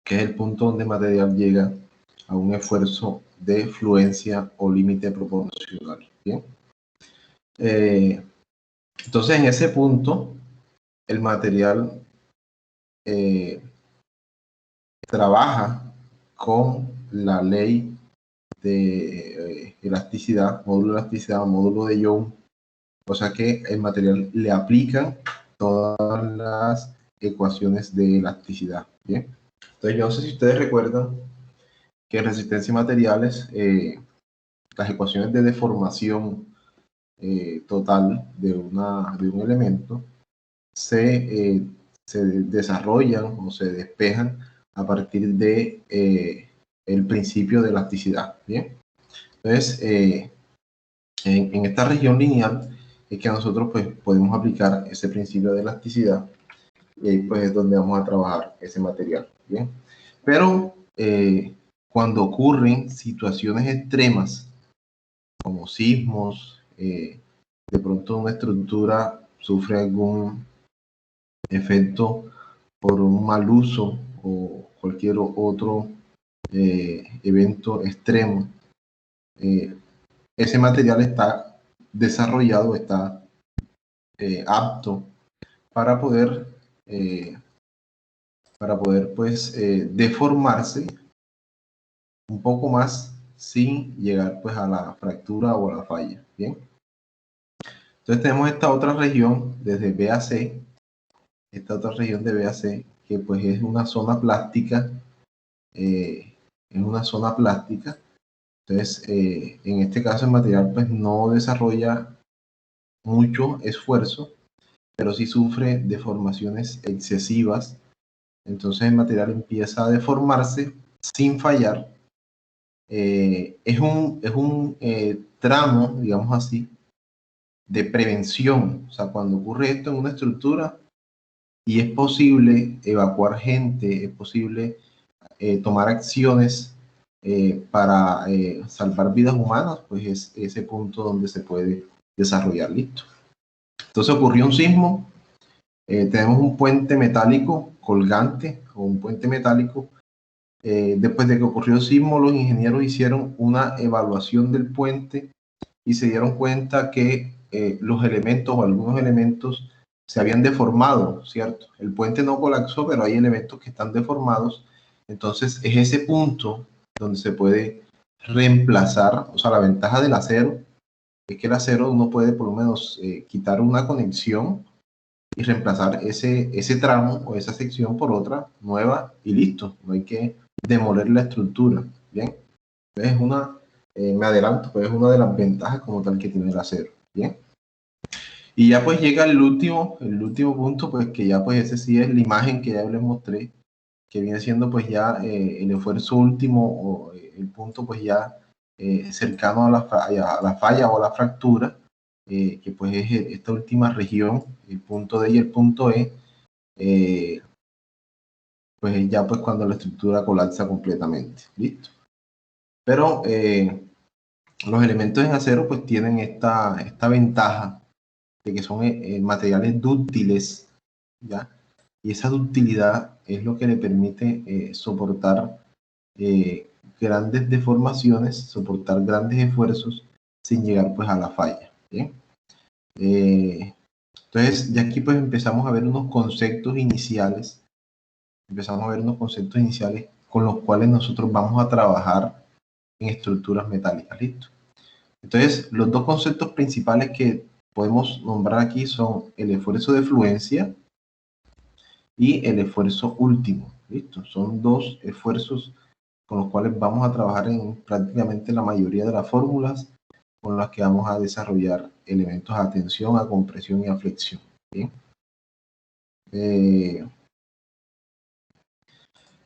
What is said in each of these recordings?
que es el punto donde el material llega a un esfuerzo de fluencia o límite proporcional. ¿Bien? Entonces, en ese punto, el material trabaja con la ley de elasticidad, módulo de elasticidad, módulo de Young, o sea que el material le aplican todas las ecuaciones de elasticidad. Bien, entonces yo no sé si ustedes recuerdan que en resistencia y materiales las ecuaciones de deformación total de un elemento se desarrollan o se despejan a partir de el principio de elasticidad. Bien, entonces en esta región lineal es que nosotros pues podemos aplicar ese principio de elasticidad y ahí pues es donde vamos a trabajar ese material. Bien, pero cuando ocurren situaciones extremas como sismos, de pronto una estructura sufre algún efecto por un mal uso o cualquier otro evento extremo, ese material está desarrollado, está apto para poder pues deformarse un poco más sin llegar pues a la fractura o a la falla. Bien, entonces tenemos esta otra región desde B a C, esta otra región de B a C, que pues es una zona plástica, entonces en este caso el material pues no desarrolla mucho esfuerzo, pero sí sufre deformaciones excesivas, entonces el material empieza a deformarse sin fallar. Es un tramo, digamos así, de prevención, o sea, cuando ocurre esto en una estructura y es posible evacuar gente, es posible tomar acciones para salvar vidas humanas, pues es ese punto donde se puede desarrollar. Listo. Entonces ocurrió un sismo, tenemos un puente metálico colgante o un puente metálico. Después de que ocurrió el sismo, los ingenieros hicieron una evaluación del puente y se dieron cuenta que los elementos o algunos elementos se habían deformado, ¿cierto? El puente no colapsó, pero hay elementos que están deformados. Entonces es ese punto donde se puede reemplazar, o sea, la ventaja del acero es que el acero uno puede por lo menos quitar una conexión y reemplazar ese tramo o esa sección por otra nueva y listo. No hay que demoler la estructura. Bien, es me adelanto, pues es una de las ventajas como tal que tiene el acero. Bien, y ya pues llega el último punto, pues que ya pues ese sí es la imagen que ya les mostré, que viene siendo pues ya el esfuerzo último o el punto pues ya cercano a la falla o a la fractura, que pues es esta última región, el punto D y el punto E, pues ya pues cuando la estructura colapsa completamente. Listo. Pero los elementos en acero pues tienen esta ventaja de que son materiales dúctiles, ¿ya? Y esa ductilidad es lo que le permite soportar grandes deformaciones, soportar grandes esfuerzos sin llegar pues a la falla. ¿Bien? Entonces ya aquí pues empezamos a ver unos conceptos iniciales, con los cuales nosotros vamos a trabajar en estructuras metálicas. ¿Listo? Entonces los dos conceptos principales que podemos nombrar aquí son el esfuerzo de fluencia y el esfuerzo último. ¿Listo? Son dos esfuerzos con los cuales vamos a trabajar en prácticamente la mayoría de las fórmulas con las que vamos a desarrollar elementos a tensión, a compresión y a flexión. ¿Bien?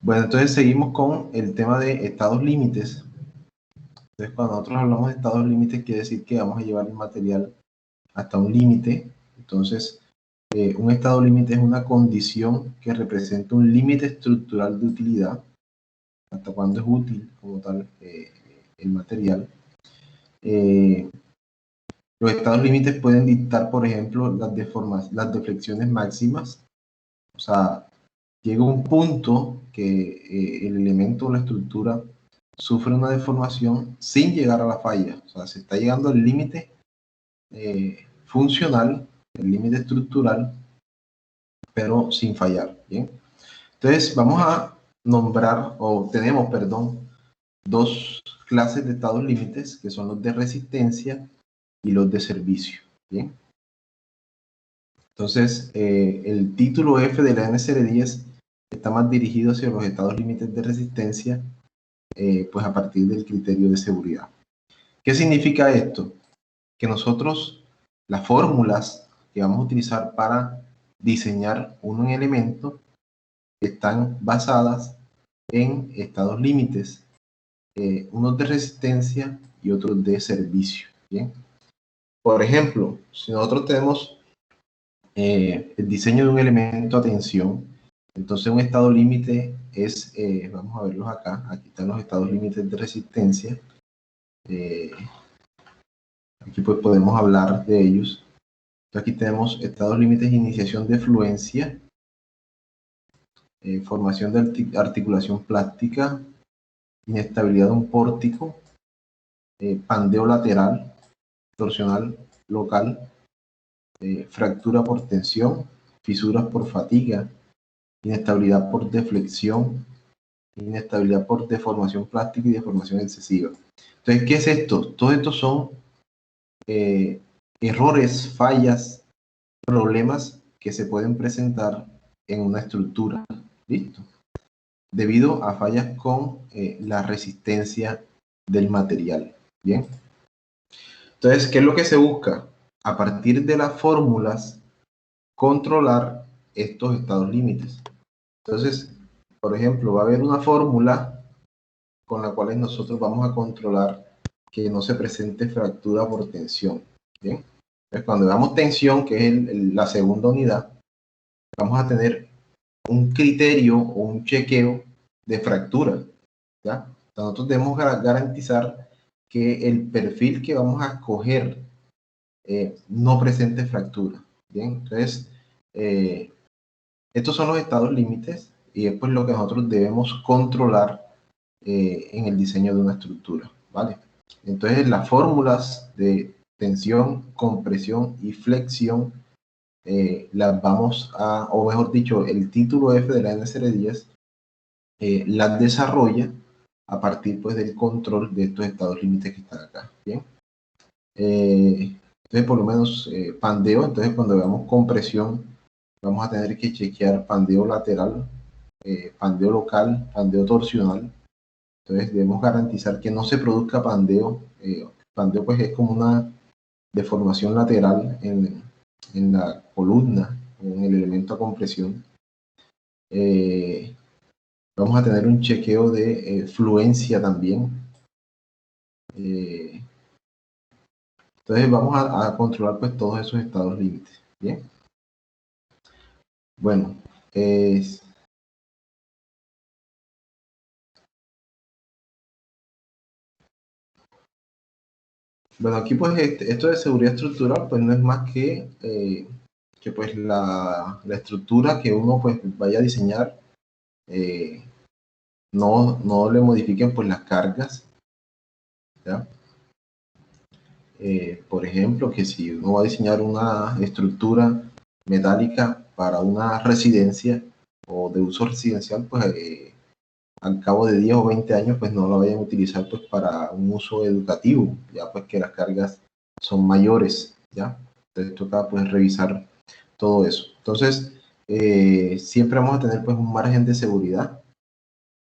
Bueno, entonces seguimos con el tema de estados límites. Entonces, cuando nosotros hablamos de estados límites, quiere decir que vamos a llevar el material hasta un límite. Entonces, un estado límite es una condición que representa un límite estructural de utilidad, hasta cuándo es útil como tal el material. Los estados límites pueden dictar, por ejemplo, las deflexiones máximas, o sea, llega un punto que el elemento o la estructura sufre una deformación sin llegar a la falla. O sea, se está llegando al límite funcional, el límite estructural, pero sin fallar. ¿Bien? Entonces, vamos a nombrar, o tenemos, perdón, dos clases de estados límites, que son los de resistencia y los de servicio. ¿Bien? Entonces, el título F de la NCR10 está más dirigido hacia los estados límites de resistencia, pues a partir del criterio de seguridad. ¿Qué significa esto? Que nosotros, las fórmulas que vamos a utilizar para diseñar un elemento están basadas en estados límites, unos de resistencia y otros de servicio. ¿Bien? Por ejemplo, si nosotros tenemos el diseño de un elemento a tensión, entonces un estado límite es, vamos a verlos acá, aquí están los estados límites de resistencia, aquí pues podemos hablar de ellos. Entonces, aquí tenemos estados límites de iniciación de fluencia, formación de articulación plástica, inestabilidad de un pórtico, pandeo lateral, torsional local, fractura por tensión, fisuras por fatiga, inestabilidad por deflexión, inestabilidad por deformación plástica y deformación excesiva. Entonces, ¿qué es esto? Todos estos son errores, fallas, problemas que se pueden presentar en una estructura. ¿Listo? Debido a fallas con la resistencia del material. Bien. Entonces, ¿qué es lo que se busca? A partir de las fórmulas, controlar estos estados límites. Entonces, por ejemplo, va a haber una fórmula con la cual nosotros vamos a controlar que no se presente fractura por tensión. ¿Bien? Entonces, cuando veamos tensión, que es la segunda unidad, vamos a tener un criterio o un chequeo de fractura. ¿Ya? Nosotros debemos garantizar que el perfil que vamos a escoger no presente fractura. Bien, entonces, estos son los estados límites y es pues lo que nosotros debemos controlar en el diseño de una estructura, ¿vale? Entonces, las fórmulas de tensión, compresión y flexión las vamos a, o mejor dicho, el título F de la NCR10 las desarrolla a partir pues del control de estos estados límites que están acá, ¿bien? Entonces, por lo menos pandeo, entonces cuando veamos compresión, vamos a tener que chequear pandeo lateral, pandeo local, pandeo torsional. Entonces debemos garantizar que no se produzca pandeo. Pandeo pues es como una deformación lateral en la columna o en el elemento a compresión. Vamos a tener un chequeo de fluencia también. Entonces vamos a controlar pues todos esos estados límites. Bien. Bueno, bueno, aquí pues esto de seguridad estructural pues no es más que pues la estructura que uno pues vaya a diseñar, no le modifiquen pues las cargas, ¿ya? Por ejemplo, que si uno va a diseñar una estructura metálica para una residencia o de uso residencial, pues al cabo de 10 o 20 años, pues no lo vayan a utilizar pues para un uso educativo, ya pues que las cargas son mayores, ¿ya? Entonces toca pues revisar todo eso. Entonces, siempre vamos a tener pues un margen de seguridad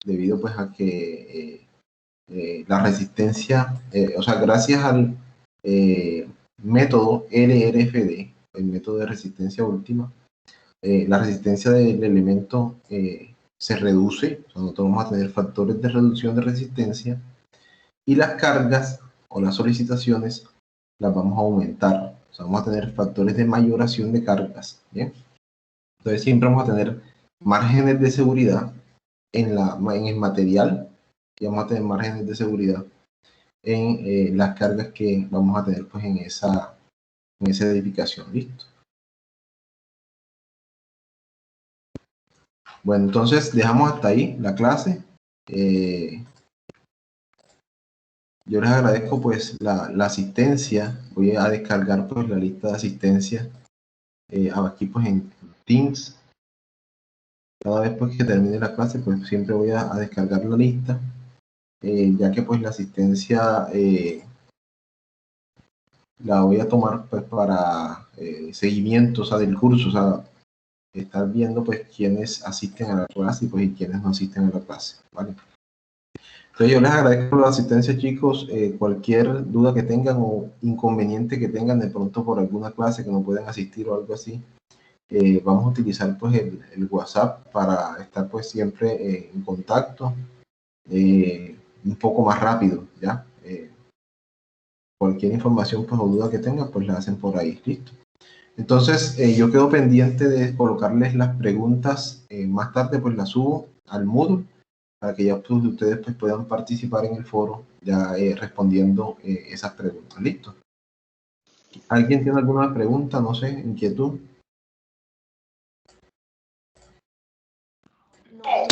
debido pues a que la resistencia, o sea, gracias al método LRFD, el método de resistencia última, la resistencia del elemento se reduce, o sea, nosotros vamos a tener factores de reducción de resistencia y las cargas o las solicitaciones las vamos a aumentar, o sea, vamos a tener factores de mayoración de cargas, ¿bien? Entonces siempre vamos a tener márgenes de seguridad en el material y vamos a tener márgenes de seguridad en las cargas que vamos a tener pues en esa edificación. Listo. Bueno, entonces dejamos hasta ahí la clase. Yo les agradezco pues la asistencia. Voy a descargar pues la lista de asistencia aquí pues en Teams. Cada vez pues que termine la clase pues siempre voy a descargar la lista, ya que pues la asistencia la voy a tomar pues para seguimiento, o sea, del curso, o sea, estar viendo pues quiénes asisten a la clase y pues y quiénes no asisten a la clase, ¿vale? Entonces yo les agradezco la asistencia, chicos. Cualquier duda que tengan o inconveniente que tengan de pronto por alguna clase que no puedan asistir o algo así, vamos a utilizar pues el WhatsApp para estar pues siempre en contacto, un poco más rápido, ¿ya? Cualquier información pues o duda que tengan pues la hacen por ahí, listo. Entonces yo quedo pendiente de colocarles las preguntas, más tarde pues las subo al Moodle para que ya pues, ustedes pues, puedan participar en el foro ya respondiendo esas preguntas. ¿Listo? ¿Alguien tiene alguna pregunta? No sé, inquietud.